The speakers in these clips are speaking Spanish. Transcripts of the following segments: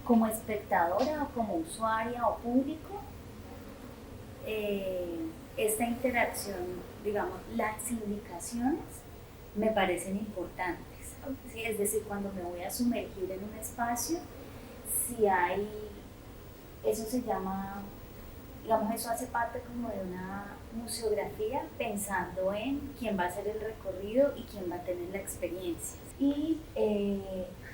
como espectadora o como usuaria o público, esta interacción, digamos, las indicaciones me parecen importantes, ¿sí? Es decir, cuando me voy a sumergir en un espacio, si hay, eso se llama, digamos, eso hace parte como de una museografía pensando en quién va a hacer el recorrido y quién va a tener la experiencia. Y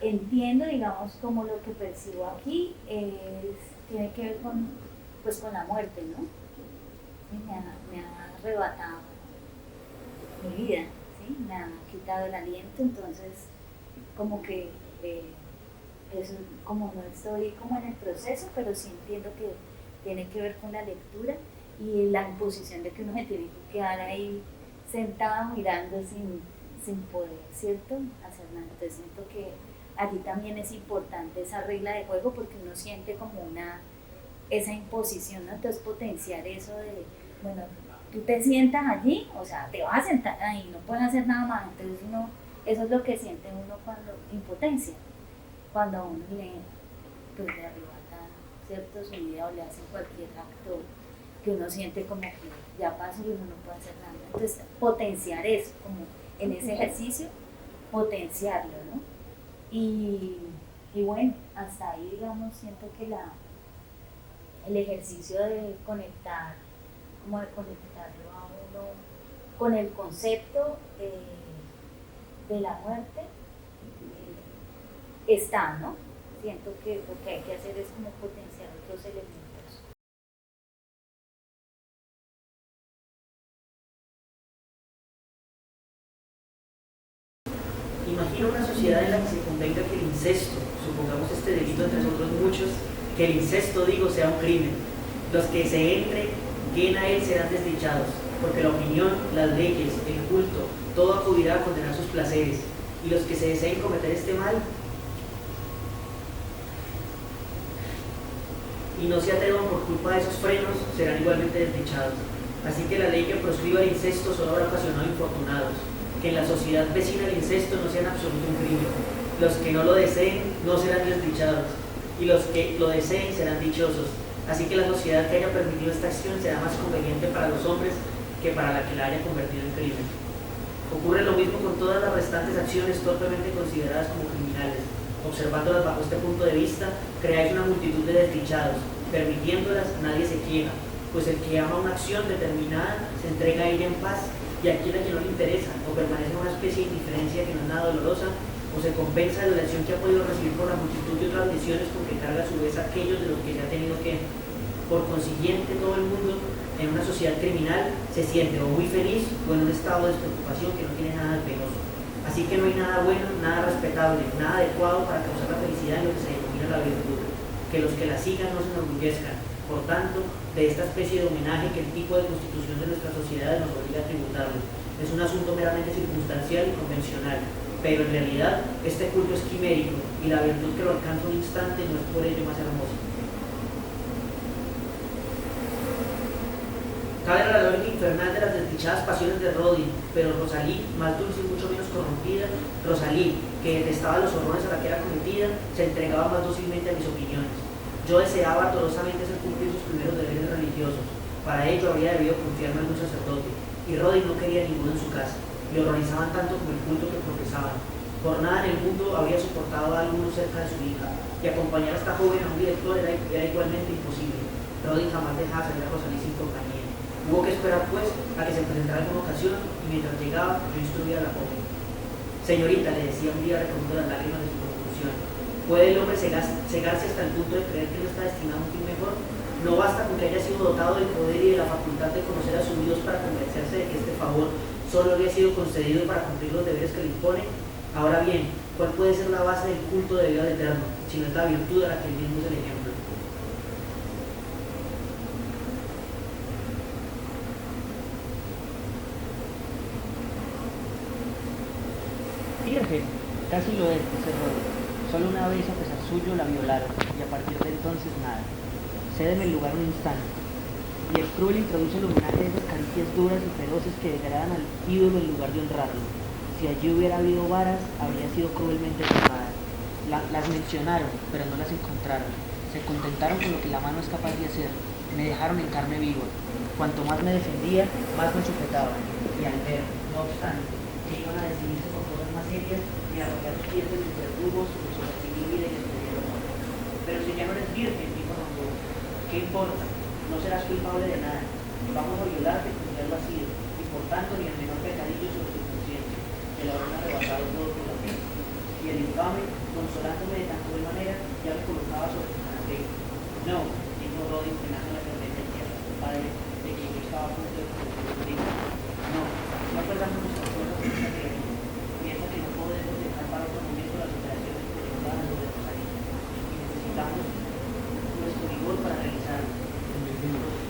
entiendo, digamos, como lo que percibo aquí tiene que ver con, pues, con la muerte, ¿no? Me ha arrebatado mi vida, ¿sí? Me ha quitado el aliento, entonces como que eso, como no estoy como en el proceso, pero sí entiendo que tiene que ver con la lectura y la imposición de que uno se tiene que quedar ahí sentado mirando sin poder, ¿cierto?, hacer nada. Entonces siento que allí también es importante esa regla de juego porque uno siente como esa imposición, ¿no? Entonces potenciar eso de, bueno, tú te sientas allí, o sea, te vas a sentar ahí, no puedes hacer nada más. Entonces eso es lo que siente uno cuando impotencia, cuando a uno pues, le arrebata, ¿cierto?, su vida o le hacen cualquier acto que uno siente como que ya pasó y uno no puede hacer nada. Entonces potenciar eso, como en ese ejercicio, potenciarlo, ¿no? Y bueno, hasta ahí, digamos, siento que el ejercicio de conectar, como de conectarlo a uno con el concepto de la muerte, está, ¿no? Siento que lo que hay que hacer es como potenciar otros elementos. Imagino una sociedad en la que se convenga que el incesto, supongamos este delito entre otros muchos, que el incesto, digo, sea un crimen. Los que se entreguen a él serán desdichados, porque la opinión, las leyes, el culto, todo acudirá a condenar sus placeres, y los que se deseen cometer este mal y no se atrevan por culpa de esos frenos serán igualmente desdichados. Así que la ley que proscriba el incesto solo habrá ocasionado infortunados, que en la sociedad vecina el incesto no sea en absoluto un crimen. Los que no lo deseen no serán desdichados, y los que lo deseen serán dichosos. Así que la sociedad que haya permitido esta acción será más conveniente para los hombres que para la que la haya convertido en crimen. Ocurre lo mismo con todas las restantes acciones torpemente consideradas como criminales. Observándolas bajo este punto de vista, creáis una multitud de desdichados. Permitiéndolas, nadie se queja, pues el que ama una acción determinada se entrega a ella en paz, y a quien no le interesa, o permanece en una especie de indiferencia que no es nada dolorosa, o se compensa de la lección que ha podido recibir por la multitud de otras lesiones con que carga a su vez aquellos de los que se ha tenido que. Por consiguiente, todo el mundo en una sociedad criminal se siente o muy feliz o en un estado de despreocupación que no tiene nada de penoso. Así que no hay nada bueno, nada respetable, nada adecuado para causar la felicidad en lo que se denomina la virtud. Que los que la sigan no se enorgullezcan, por tanto, de esta especie de homenaje que el tipo de constitución de nuestras sociedades nos obliga a tributarle. Es un asunto meramente circunstancial y convencional, pero en realidad este culto es quimérico y la virtud que lo alcanza un instante no es por ello más hermosa. Cabe la lógica infernal de las desdichadas pasiones de Rodin, pero Rosalí, más dulce y mucho menos corrompida, Rosalí, que detestaba los horrores a la que era cometida, se entregaba más dócilmente a mis opiniones. Yo deseaba ardorosamente hacer cumplir sus primeros deberes religiosos. Para ello habría debido confiarme en un sacerdote, y Rodin no quería ninguno en su casa. Le horrorizaban tanto como el culto que profesaban. Por nada en el mundo habría soportado a alguno cerca de su hija, y acompañar a esta joven a un director era igualmente imposible. Rodin jamás dejaba salir a Rosalí sin compañía. Hubo que esperar, pues, a que se presentara alguna ocasión, y mientras llegaba, yo instruía a la joven. Señorita, le decía un día recogiendo las lágrimas de su conclusión, ¿puede el hombre cegarse hasta el punto de creer que no está destinado a un fin mejor? No basta con que haya sido dotado del poder y de la facultad de conocer a su Dios para convencerse de que este favor solo le ha sido concedido para cumplir los deberes que le impone. Ahora bien, ¿cuál puede ser la base del culto de Dios eterno, si no es la virtud a la que él mismo es el ejemplo? Virgen, casi lo es, dice Rodin. Solo una vez, a pesar suyo, la violaron, y a partir de entonces nada. Cédeme el lugar un instante. Y el cruel introduce el homenaje de esas caricias duras y feroces que degradan al ídolo en lugar de honrarlo. Si allí hubiera habido varas, habría sido cruelmente tomada. Las mencionaron, pero no las encontraron. Se contentaron con lo que la mano es capaz de hacer. Me dejaron en carne viva. Cuanto más me defendía, más me sujetaban. Y al ver, no obstante, que iban a decidirse por cosas más serias, me arrollé a los pies de sus verdugos, los sometí y les pidieron muerte. Pero si ya no eres virgen, dijo Rambo, ¿qué importa? No serás culpable de nada. Vamos a violarte como ya lo has sido, y por tanto ni el menor pecadillo sobre tu conciencia, que lo habrán arrebatado todo por la fe. Y el infame, consolándome de tan cruel manera, ya me colocaba sobre su canapé. No, dijo Rodin, frenando la efervescencia de su padre, de quien yo estaba a punto de cometer. No, no perdamos nuestras fuerzas en esta tiranía. Piensa que no podemos dejar para otro momento las operaciones proyectadas sobre Rosario. Y necesitamos nuestro vigor para realizarlo.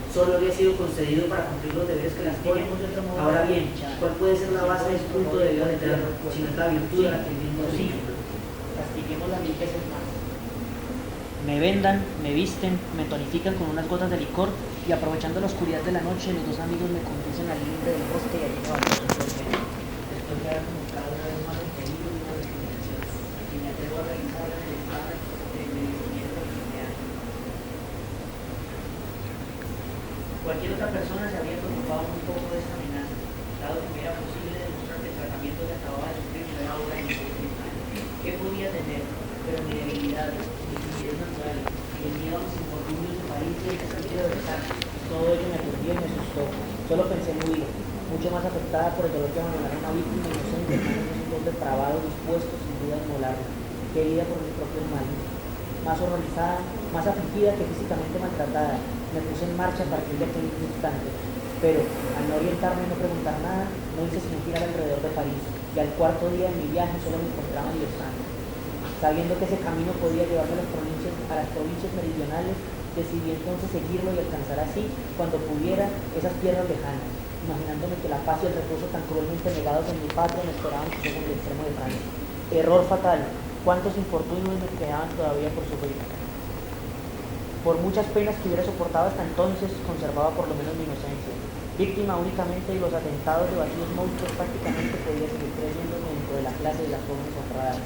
Solo había sido concedido para cumplir los deberes que las ponen. Ahora bien, ¿cuál puede ser la base de su punto de vida eterno, si no es la virtud a la que el mismo sigue? Castiguemos las 1000 veces más. Me vendan, me visten, me tonifican con unas gotas de licor y aprovechando la oscuridad de la noche, los dos amigos me conducen al límite del bosque y allí me abandonan por medio. Después de haber comunicado una vez más el peligro y una discriminación, y me atrevo a realizar la libertad de merecimiento que me dan. Cualquier otra persona se habría preocupado un poco de esta amenaza, dado que me era posible demostrar que el tratamiento que acababa de sufrir no era obra de mi voluntad. ¿Qué podía tener? Pero mi debilidad, mi timidez natural, y el miedo a mis infortunios de París y el desafío de besar, todo ello me aturdió y me asustó. Solo pensé en huir, mucho más afectada por el dolor que abandonar a una víctima inocente en manos de esos dos depravados dispuestos sin duda a inmolarme, querida por mis propios males. Más horrorizada, más afligida que físicamente maltratada, me puse en marcha a partir de aquel instante. Pero, al no orientarme y no preguntar nada, no hice sino girar alrededor de París, y al cuarto día de mi viaje solo me encontraba en Lausanne. Sabiendo que ese camino podía llevarme a las provincias meridionales, decidí entonces seguirlo y alcanzar así, cuando pudiera, esas tierras lejanas, imaginándome que la paz y el reposo tan cruelmente negados en mi patria me esperaban quizás en el extremo de Francia. Error fatal. ¿Cuántos infortunios me quedaban todavía por sufrir? Por muchas penas que hubiera soportado hasta entonces, conservaba por lo menos mi inocencia. Víctima únicamente de los atentados de vacíos monstruos, prácticamente podía seguir creyéndome dentro de la clase de las jóvenes honradas.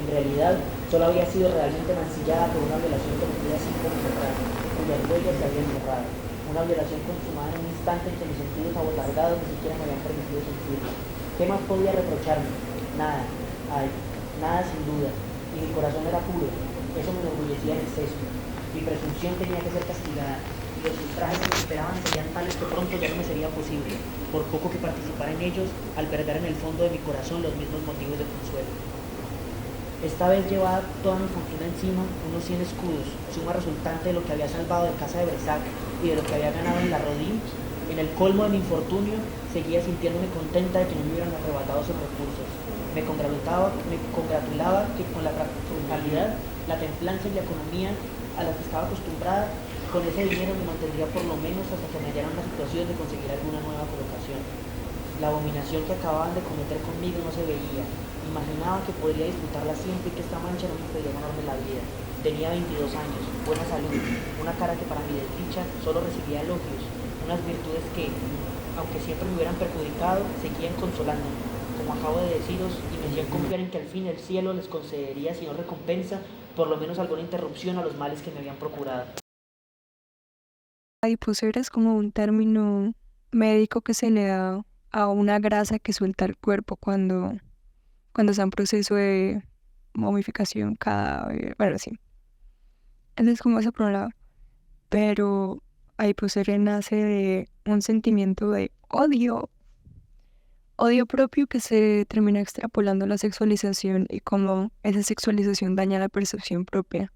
En realidad, solo había sido realmente mancillada por una violación cometida 5 años atrás, cuyas huellas se habían borrado. Una violación consumada en un instante en que mis sentidos abotargados ni siquiera me habían permitido sentirla. ¿Qué más podía reprocharme? Nada. Ay, nada sin duda. Y mi corazón era puro. Eso me enorgullecía en exceso. Mi presunción tenía que ser castigada. Y los ultrajes que me esperaban serían tales que pronto ya no me sería posible, por poco que participara en ellos, albergar en el fondo de mi corazón los mismos motivos de consuelo. Esta vez llevaba toda mi fortuna encima, unos 100 escudos, suma resultante de lo que había salvado de casa de Bresac y de lo que había ganado en la Rodin. En el colmo de mi infortunio, seguía sintiéndome contenta de que no me hubieran arrebatado esos recursos. Me congratulaba que con la frugalidad, la templanza y la economía a las que estaba acostumbrada, con ese dinero me mantendría por lo menos hasta que me hallara una situación de conseguir alguna nueva colocación. La abominación que acababan de cometer conmigo no se veía. Imaginaba que podría disfrutarla siempre y que esta mancha no me impedía ganarme la vida. Tenía 22 años, buena salud, una cara que para mi desdicha solo recibía elogios, unas virtudes que, aunque siempre me hubieran perjudicado, seguían consolándome, como acabo de deciros, y me hacían confiar en que al fin el cielo les concedería, si no recompensa, por lo menos alguna interrupción a los males que me habían procurado. Adiposer es como un término médico que se le da a una grasa que suelta el cuerpo cuando está en proceso de momificación, cadáver, bueno, sí. Ese es como eso por un lado. Pero adiposer nace de un sentimiento de odio propio que se termina extrapolando a la sexualización y cómo esa sexualización daña la percepción propia.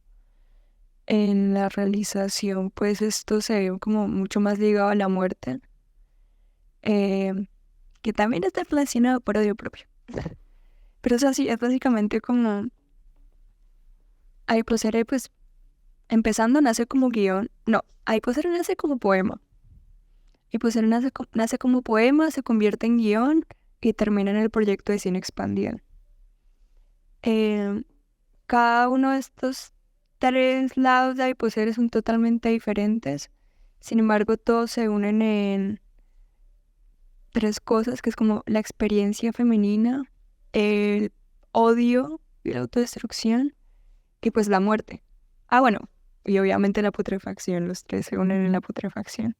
En la realización, pues esto se ve como mucho más ligado a la muerte, que también está relacionado por odio propio. Pero es así, es básicamente como Adiposer, pues empezando nace como guión, no, Adiposer nace como poema. Adiposer nace como poema, se convierte en guión y termina en el proyecto de cine expandido. Cada uno de estos 3 lados de Adiposer son totalmente diferentes. Sin embargo, todos se unen en 3 cosas, que es como la experiencia femenina, el odio y la autodestrucción, y pues la muerte. Ah, bueno, y obviamente la putrefacción, los tres se unen en la putrefacción.